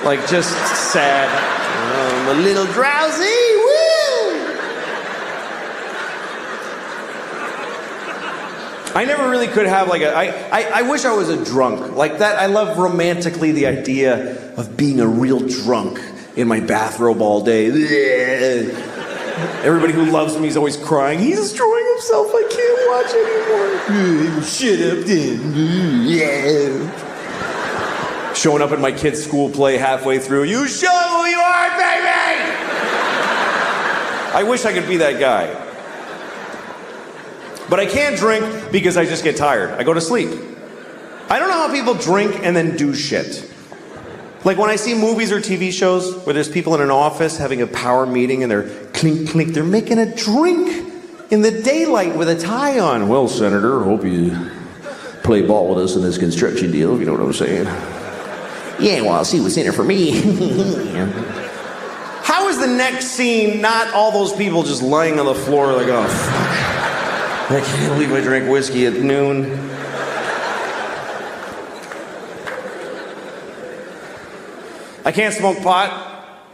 Like, just sad. I'm a little drowsy. Woo! I never really could have like I wish I was a drunk. Like that, I love romantically the idea of being a real drunk in my bathrobe all day. Everybody who loves me is always crying. He's destroying himself. I can't watch anymore. Shut up, then. Showing up at my kid's school play halfway through. You show who you are, baby! I wish I could be that guy. But I can't drink because I just get tired. I go to sleep. I don't know how people drink and then do shit. Like when I see movies or TV shows where there's people in an office having a power meeting and they're clink, clink, they're making a drink in the daylight with a tie on. Well, Senator, hope you play ball with us in this construction deal, if you know what I'm saying. Yeah, well, I'll see what's in it for me. How is the next scene not all those people just lying on the floor like, oh, fuck. I can't believe I drank whiskey at noon. I can't smoke pot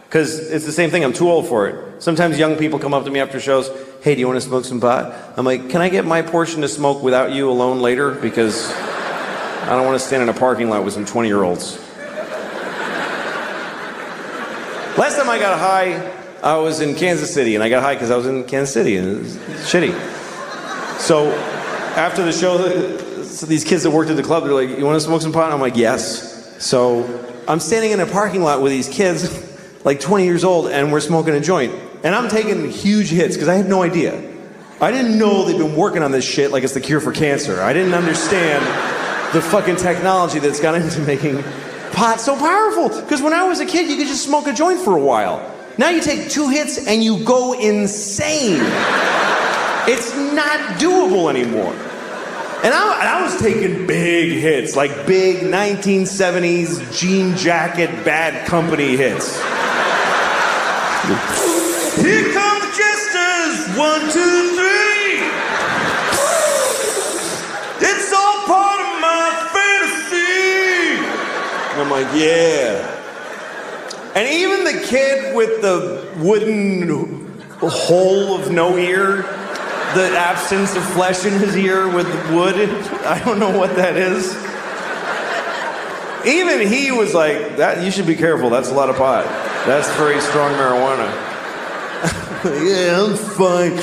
because it's the same thing. I'm too old for it. Sometimes young people come up to me after shows. Hey, do you want to smoke some pot? I'm like, can I get my portion to smoke without you alone later? Because I don't want to stand in a parking lot with some 20-year-olds. Last time I got high, I was in Kansas City, and I got high because I was in Kansas City, and it was shitty. So after the show, so these kids that worked at the club, they're like, you want to smoke some pot? And I'm like, yes. So I'm standing in a parking lot with these kids, like 20 years old, and we're smoking a joint. And I'm taking huge hits because I had no idea. I didn't know they'd been working on this shit like it's the cure for cancer. I didn't understand the fucking technology that's gone into making pot so powerful. Because when I was a kid, you could just smoke a joint for a while. Now you take 2 hits and you go insane. It's not doable anymore. And I was taking big hits, like big 1970s jean jacket Bad Company hits. Here come the jesters, 1, 2, 3. It's all part of my fantasy. And I'm like, yeah. And even the kid with the wooden hole of no ear, the absence of flesh in his ear with wood, I don't know what that is. Even he was like, "That you should be careful, that's a lot of pot. That's very strong marijuana." Yeah, I'm fine.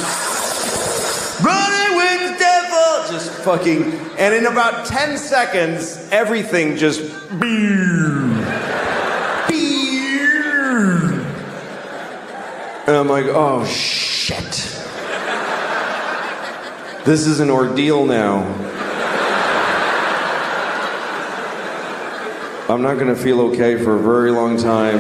Running with the devil! Just fucking, and in about 10 seconds, everything just and I'm like, oh shit. This is an ordeal now. I'm not gonna feel okay for a very long time.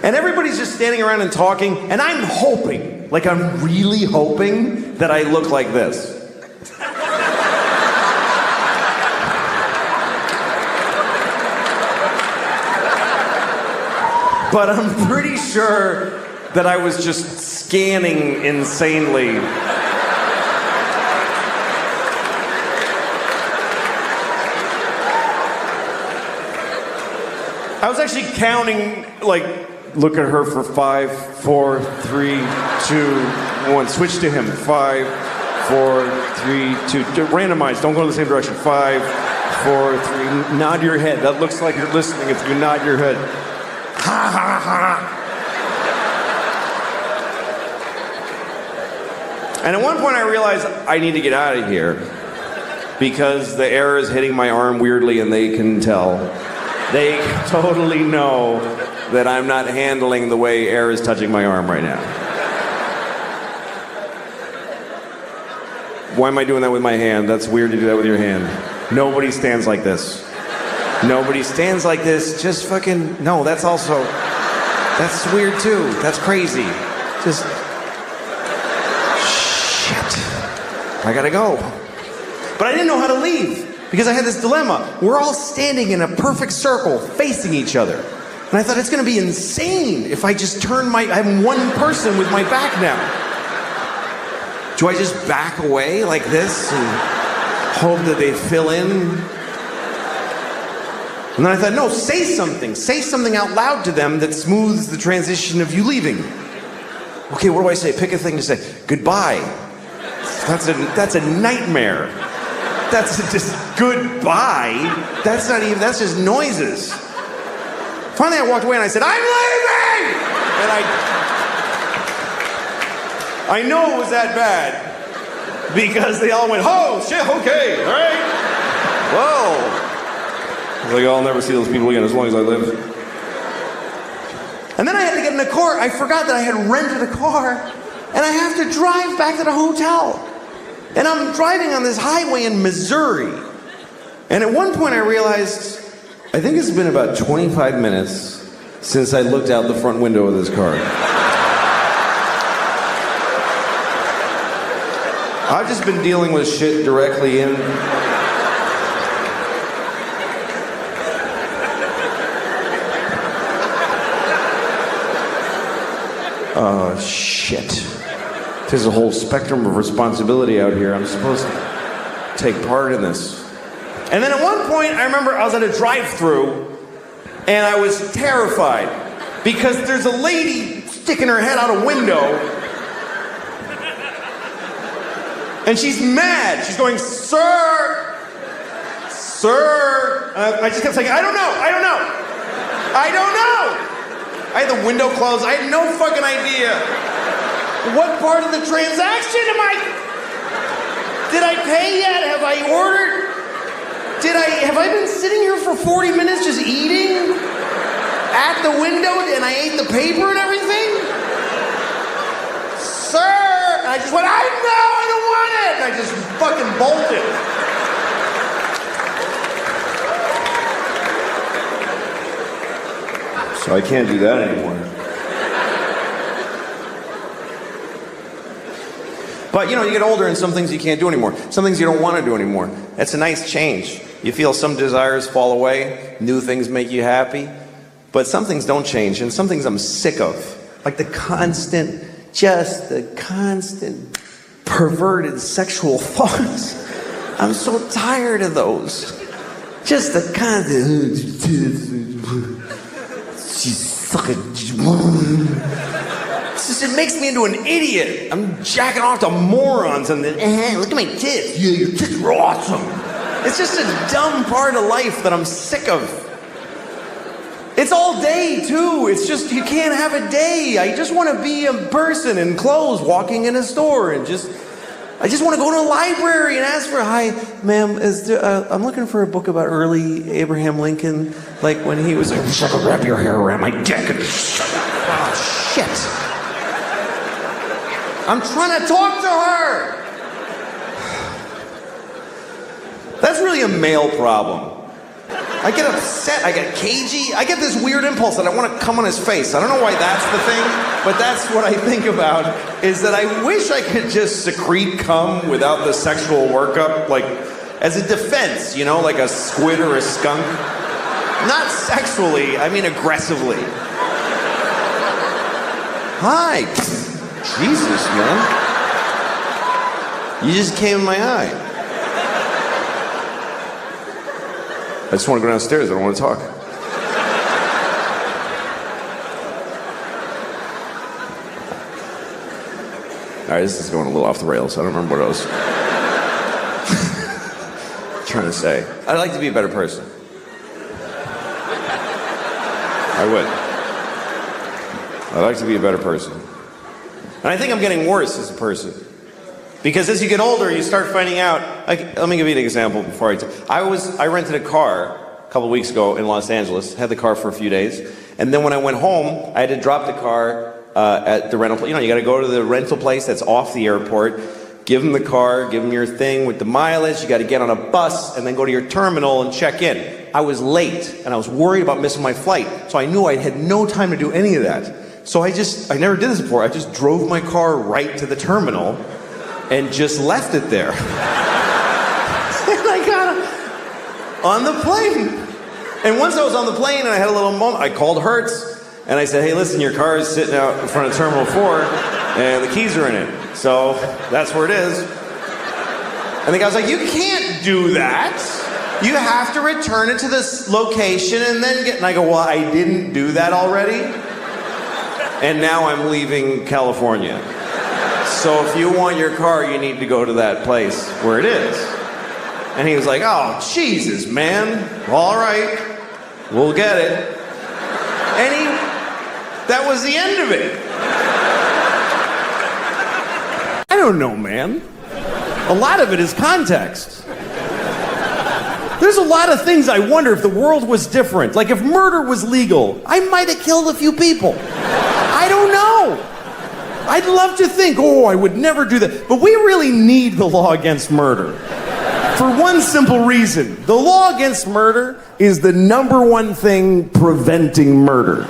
And everybody's just standing around and talking, and I'm hoping, like I'm really hoping that I look like this. But I'm pretty sure that I was just scanning insanely. I was actually counting, like, look at her for 5, 4, 3, 2, 1. Switch to him. 5, 4, 3, 2. Randomize. Don't go in the same direction. 5, 4, 3. Nod your head. That looks like you're listening if you nod your head. Ha ha ha. And at one point I realized I need to get out of here because the air is hitting my arm weirdly and they can tell. They totally know that I'm not handling the way air is touching my arm right now. Why am I doing that with my hand? That's weird to do that with your hand. Nobody stands like this. Nobody stands like this. Just fucking, no, that's also, that's weird too. That's crazy. Just, shit. I gotta go. But I didn't know how to leave because I had this dilemma. We're all standing in a perfect circle facing each other. And I thought it's gonna be insane if I just turn I'm one person with my back now. Do I just back away like this? And hope that they fill in. And then I thought, no, say something. Say something out loud to them that smooths the transition of you leaving. Okay, what do I say? Pick a thing to say. Goodbye. That's a nightmare. That's just goodbye. That's just noises. Finally, I walked away and I said, I'm leaving! And I know it was that bad because they all went, oh, shit, okay, all right. Whoa. I was like, I'll never see those people again as long as I live. And then I had to get in a car. I forgot that I had rented a car and I have to drive back to the hotel. And I'm driving on this highway in Missouri. And at one point I realized, I think it's been about 25 minutes since I looked out the front window of this car. I've just been dealing with shit directly in. Oh, shit. There's a whole spectrum of responsibility out here. I'm supposed to take part in this. And then at one point, I remember I was at a drive-thru, and I was terrified because there's a lady sticking her head out a window, and she's mad. She's going, sir, sir. I just kept saying, I don't know. I had the window closed. I had no fucking idea. What part of the transaction am I? Did I pay yet? Have I ordered? Have I been sitting here for 40 minutes just eating at the window and I ate the paper and everything? Sir! And I just went, I don't want it! And I just fucking bolted. So I can't do that anymore. But, you get older and some things you can't do anymore. Some things you don't want to do anymore. That's a nice change. You feel some desires fall away. New things make you happy. But some things don't change, and some things I'm sick of. Like the constant perverted sexual thoughts. I'm so tired of those. Just the constant... It makes me into an idiot. I'm jacking off to morons and then, look at my tits. Yeah, your tits are awesome. It's just a dumb part of life that I'm sick of. It's all day, too. It's just, you can't have a day. I just want to be a person in clothes walking in a store and I just want to go to a library and ask for, hi, ma'am, I'm looking for a book about early Abraham Lincoln, like when he was like, wrap your hair around my dick and oh, shit. I'm trying to talk to her. That's really a male problem. I get upset, I get cagey, I get this weird impulse that I want to come on his face. I don't know why that's the thing, but that's what I think about, is that I wish I could just secrete cum without the sexual workup, like, as a defense, like a squid or a skunk. Not sexually, I mean aggressively. Hi. Jesus, man. You just came in my eye. I just want to go downstairs. I don't want to talk. All right, this is going a little off the rails. I don't remember what I was trying to say. I'd like to be a better person. I would. I'd like to be a better person. And I think I'm getting worse as a person. Because as you get older, you start finding out, like, let me give you an example before I rented a car a couple weeks ago in Los Angeles, had the car for a few days, and then when I went home, I had to drop the car at the rental place. You got to go to the rental place that's off the airport, give them the car, give them your thing with the mileage, you got to get on a bus, and then go to your terminal and check in. I was late, and I was worried about missing my flight, so I knew I had no time to do any of that. So I never did this before, I just drove my car right to the terminal, and just left it there. And I got on the plane. And once I was on the plane and I had a little moment, I called Hertz and I said, hey, listen, your car is sitting out in front of Terminal 4 and the keys are in it. So that's where it is. And the guy was like, you can't do that. You have to return it to this location and then get... And I go, well, I didn't do that already. And now I'm leaving California. So if you want your car, you need to go to that place where it is. And he was like, oh, Jesus, man. All right. We'll get it. And that was the end of it. I don't know, man. A lot of it is context. There's a lot of things I wonder if the world was different. Like if murder was legal, I might have killed a few people. I don't know. I'd love to think, oh, I would never do that. But we really need the law against murder. For one simple reason. The law against murder is the number one thing preventing murder.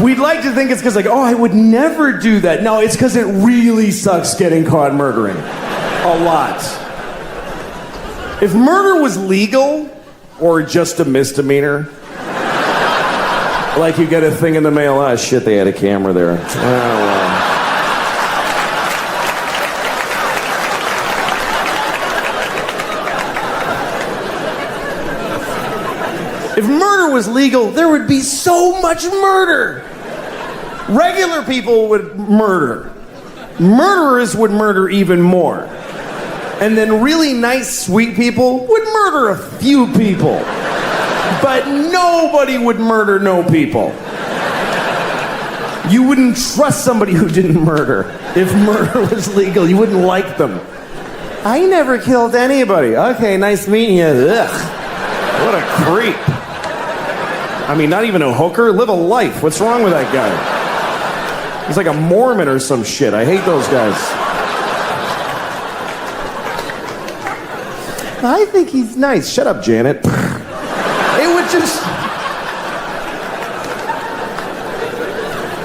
We'd like to think it's because like, oh, I would never do that. No, it's because it really sucks getting caught murdering. A lot. If murder was legal, or just a misdemeanor, like you get a thing in the mail, oh shit, they had a camera there. Oh, well. If murder was legal, there would be so much murder. Regular people would murder. Murderers would murder even more. And then really nice, sweet people would murder a few people. But nobody would murder no people. You wouldn't trust somebody who didn't murder. If murder was legal, you wouldn't like them. I never killed anybody. Okay, nice meeting you. Ugh. What a creep. I mean, not even a hooker? Live a life. What's wrong with that guy? He's like a Mormon or some shit. I hate those guys. I think he's nice. Shut up, Janet. It would just...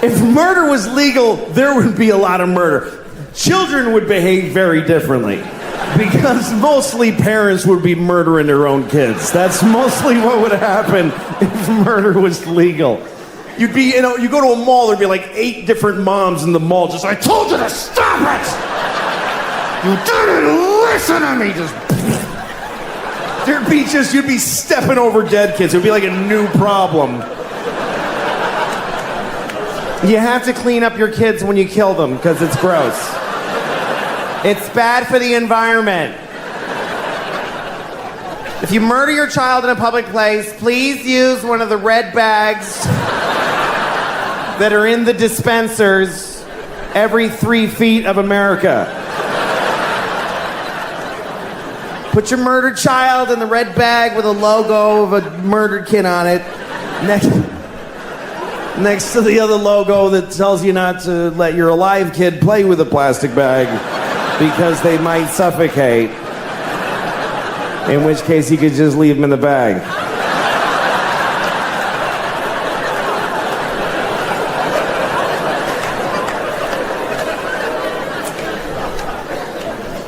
If murder was legal, there would be a lot of murder. Children would behave very differently. Because mostly parents would be murdering their own kids. That's mostly what would happen if murder was legal. You'd be, you go to a mall, there'd be like 8 different moms in the mall just, I told you to stop it! You didn't listen to me! You'd be stepping over dead kids. It would be like a new problem. You have to clean up your kids when you kill them, because it's gross. It's bad for the environment. If you murder your child in a public place, please use one of the red bags that are in the dispensers every 3 feet of America. Put your murdered child in the red bag with a logo of a murdered kid on it. Next to the other logo that tells you not to let your alive kid play with a plastic bag because they might suffocate. In which case you could just leave them in the bag.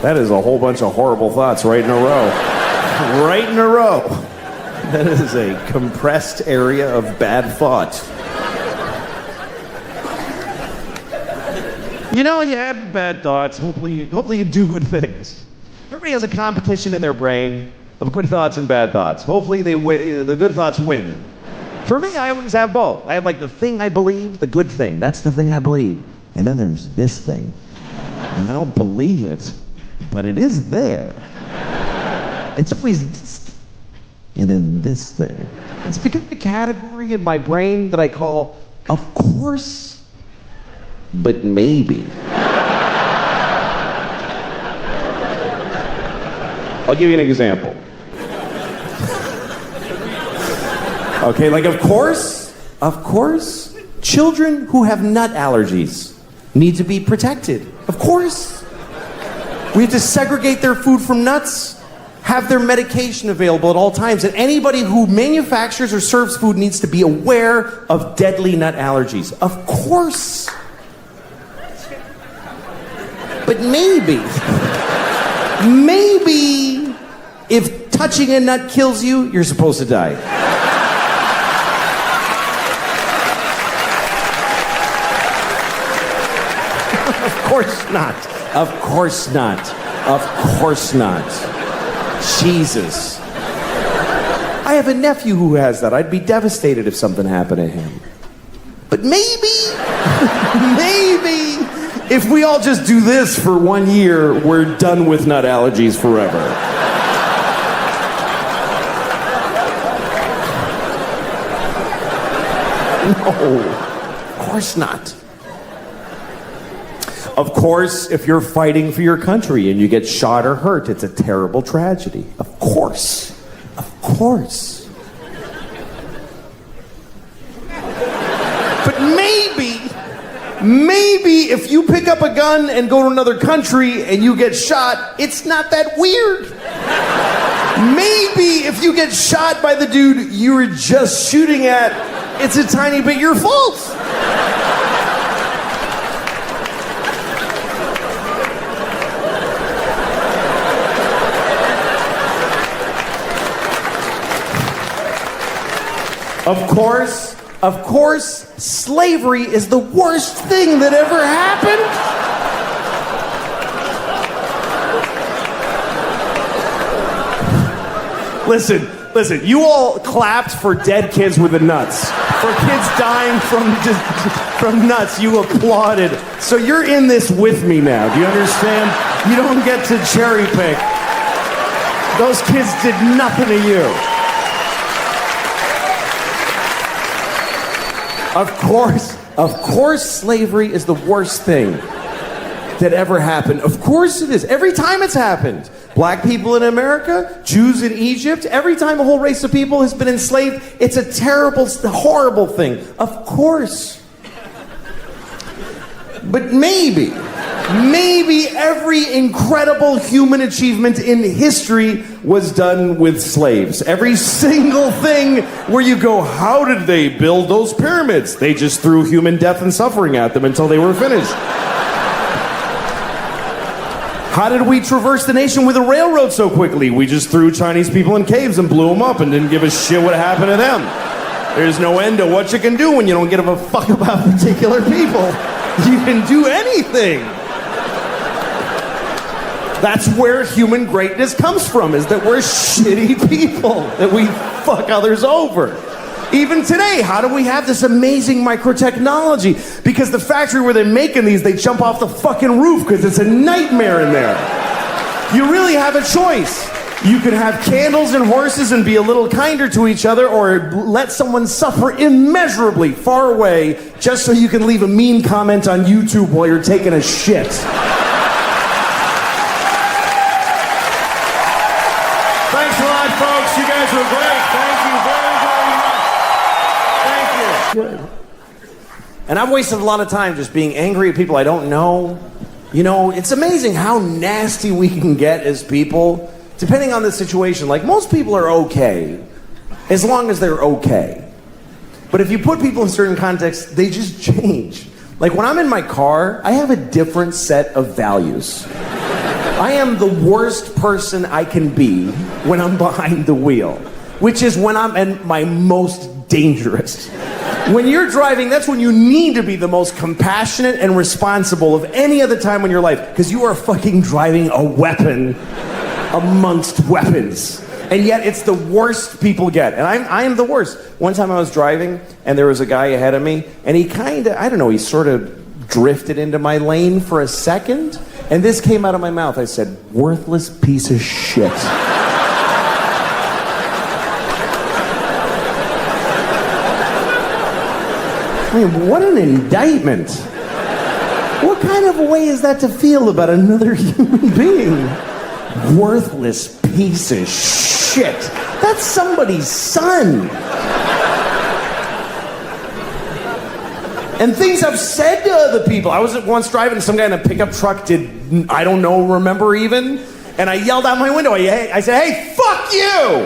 That is a whole bunch of horrible thoughts right in a row. Right in a row. That is a compressed area of bad thought. You know, you have bad thoughts. Hopefully you do good things. Everybody has a competition in their brain of good thoughts and bad thoughts. Hopefully the good thoughts win. For me, I always have both. I have like the thing I believe, the good thing. That's the thing I believe. And then there's this thing. And I don't believe it, but it is there. It's always this, and then this thing. It's become a category in my brain that I call, of course, but maybe. I'll give you an example. Okay, like of course, children who have nut allergies need to be protected. Of course. We have to segregate their food from nuts, have their medication available at all times, and anybody who manufactures or serves food needs to be aware of deadly nut allergies. Of course. But maybe if touching a nut kills you, you're supposed to die. Of course not. Of course not. Of course not. Jesus. I have a nephew who has that. I'd be devastated if something happened to him. But maybe, maybe, if we all just do this for 1 year, we're done with nut allergies forever. No, of course not. Of course, if you're fighting for your country and you get shot or hurt, it's a terrible tragedy. Of course. Of course. But maybe if you pick up a gun and go to another country and you get shot, it's not that weird. Maybe if you get shot by the dude you were just shooting at, it's a tiny bit your fault. Of course, slavery is the worst thing that ever happened. Listen, you all clapped for dead kids with the nuts. For kids dying from nuts, you applauded. So you're in this with me now, do you understand? You don't get to cherry pick. Those kids did nothing to you. Of course, slavery is the worst thing that ever happened. Of course it is. Every time it's happened. Black people in America, Jews in Egypt, every time a whole race of people has been enslaved, it's a terrible, horrible thing. Of course. But maybe every incredible human achievement in history was done with slaves. Every single thing where you go, how did they build those pyramids? They just threw human death and suffering at them until they were finished. How did we traverse the nation with a railroad so quickly? We just threw Chinese people in caves and blew them up and didn't give a shit what happened to them. There's no end to what you can do when you don't give a fuck about particular people. You can do anything. That's where human greatness comes from, is that we're shitty people, that we fuck others over. Even today, how do we have this amazing microtechnology? Because the factory where they're making these, they jump off the fucking roof because it's a nightmare in there. You really have a choice. You can have candles and horses and be a little kinder to each other, or let someone suffer immeasurably far away just so you can leave a mean comment on YouTube while you're taking a shit. Thanks a lot, folks. You guys were great. Thank you very, very much. Thank you. Good. And I've wasted a lot of time just being angry at people I don't know. You know, it's amazing how nasty we can get as people, depending on the situation. Like, most people are okay, as long as they're okay. But if you put people in certain contexts, they just change. Like, when I'm in my car, I have a different set of values. I am the worst person I can be when I'm behind the wheel, which is when I'm at my most dangerous. When you're driving, that's when you need to be the most compassionate and responsible of any other time in your life, because you are fucking driving a weapon amongst weapons. And yet it's the worst people get. And I am the worst. One time I was driving, and there was a guy ahead of me, and he kind of, I don't know, he sort of drifted into my lane for a second, and this came out of my mouth. I said, worthless piece of shit. I mean, what an indictment. What kind of a way is that to feel about another human being? Worthless piece of shit. That's somebody's son. And things I've said to other people. I was once driving, some guy in a pickup truck remember even, and I yelled out my window. I said, hey, fuck you!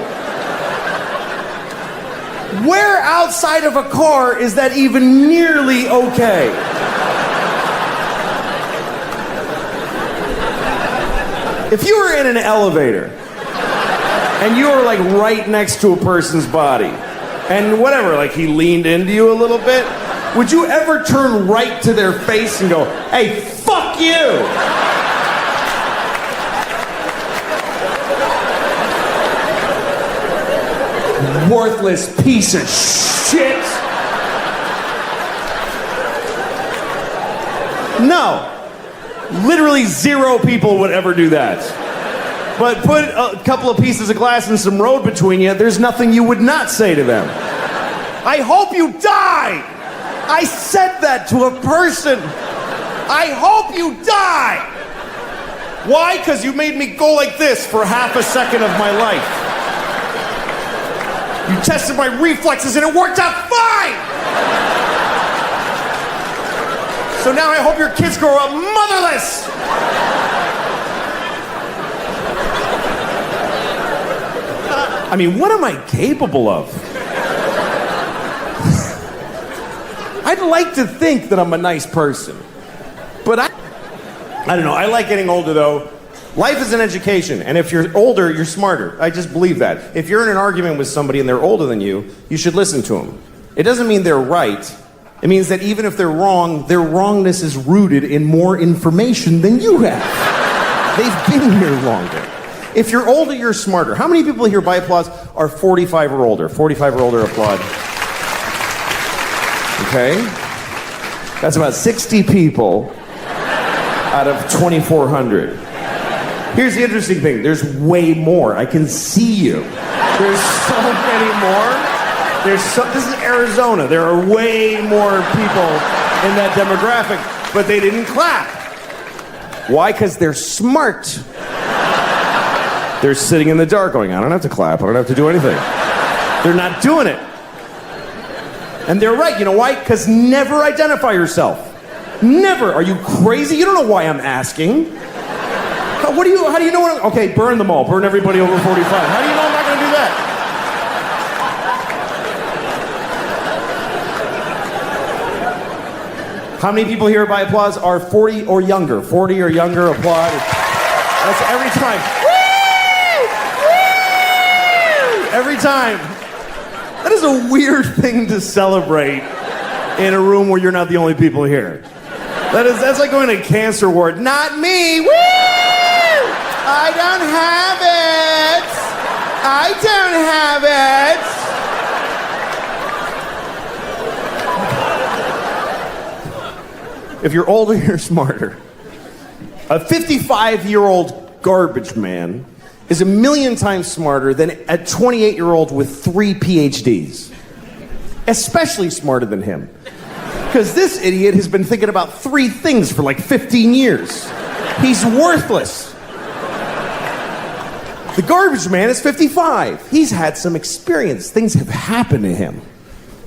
Where outside of a car is that even nearly okay? If you were in an elevator and you were like right next to a person's body and whatever, like he leaned into you a little bit, would you ever turn right to their face and go, hey, fuck you? Worthless piece of shit. No. Literally 0 people would ever do that. But put a couple of pieces of glass and some road between you, there's nothing you would not say to them. I hope you die! I said that to a person. I hope you die! Why? Because you made me go like this for half a second of my life. You tested my reflexes and it worked out fine! So now I hope your kids grow up motherless! I mean, what am I capable of? I'd like to think that I'm a nice person. But I don't know. I like getting older, though. Life is an education, and if you're older, you're smarter. I just believe that. If you're in an argument with somebody and they're older than you should listen to them. It doesn't mean they're right. It means that even if they're wrong, their wrongness is rooted in more information than you have. They've been here longer. If you're older, you're smarter. How many people here, by applause, are 45 or older? 45 or older, applaud. Okay? That's about 60 people out of 2,400. Here's the interesting thing. There's way more. I can see you. There's so many more. This is Arizona. There are way more people in that demographic, but they didn't clap. Why? Because they're smart. They're sitting in the dark going, I don't have to clap. I don't have to do anything. They're not doing it. And they're right. You know why? Because never identify yourself. Never. Are you crazy? You don't know why I'm asking. How do you know what okay, burn them all. Burn everybody over 45. How do you know I'm not going to do that? How many people here by applause are 40 or younger? 40 or younger, applaud. That's every time. Every time. That is a weird thing to celebrate in a room where you're not the only people here. That's like going to a cancer ward. Not me. Woo! I don't have it. I don't have it. If you're older, you're smarter. A 55-year-old garbage man is 1,000,000 times smarter than a 28-year-old with 3 PhDs. Especially smarter than him. Because this idiot has been thinking about 3 things for like 15 years. He's worthless. The garbage man is 55. He's had some experience. Things have happened to him.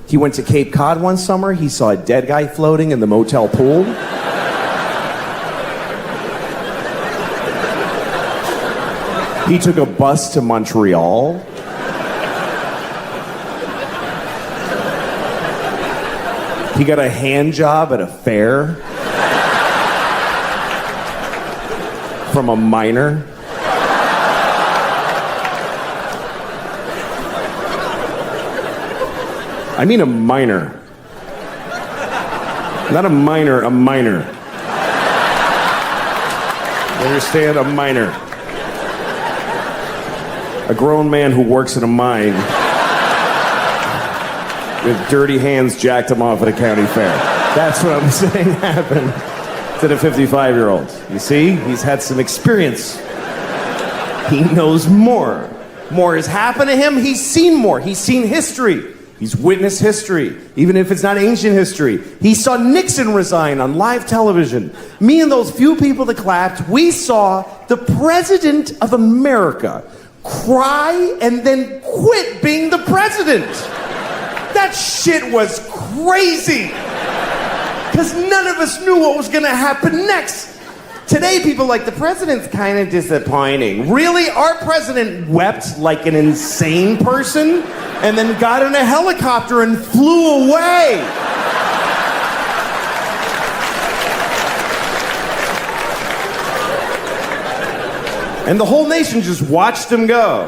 He went to Cape Cod one summer. He saw a dead guy floating in the motel pool. He took a bus to Montreal. He got a hand job at a fair from a miner. I mean a miner. Not a minor, a miner. You understand? A miner. A grown man who works in a mine with dirty hands jacked him off at a county fair. That's what I'm saying happened to the 55-year-old. You see? He's had some experience. He knows more. More has happened to him. He's seen more. He's seen history. He's witnessed history, even if it's not ancient history. He saw Nixon resign on live television. Me and those few people that clapped, we saw the President of America cry and then quit being the president. That shit was crazy. Because none of us knew what was going to happen next. Today, people are like, the president's kind of disappointing. Really? Our president wept like an insane person and then got in a helicopter and flew away. And the whole nation just watched him go.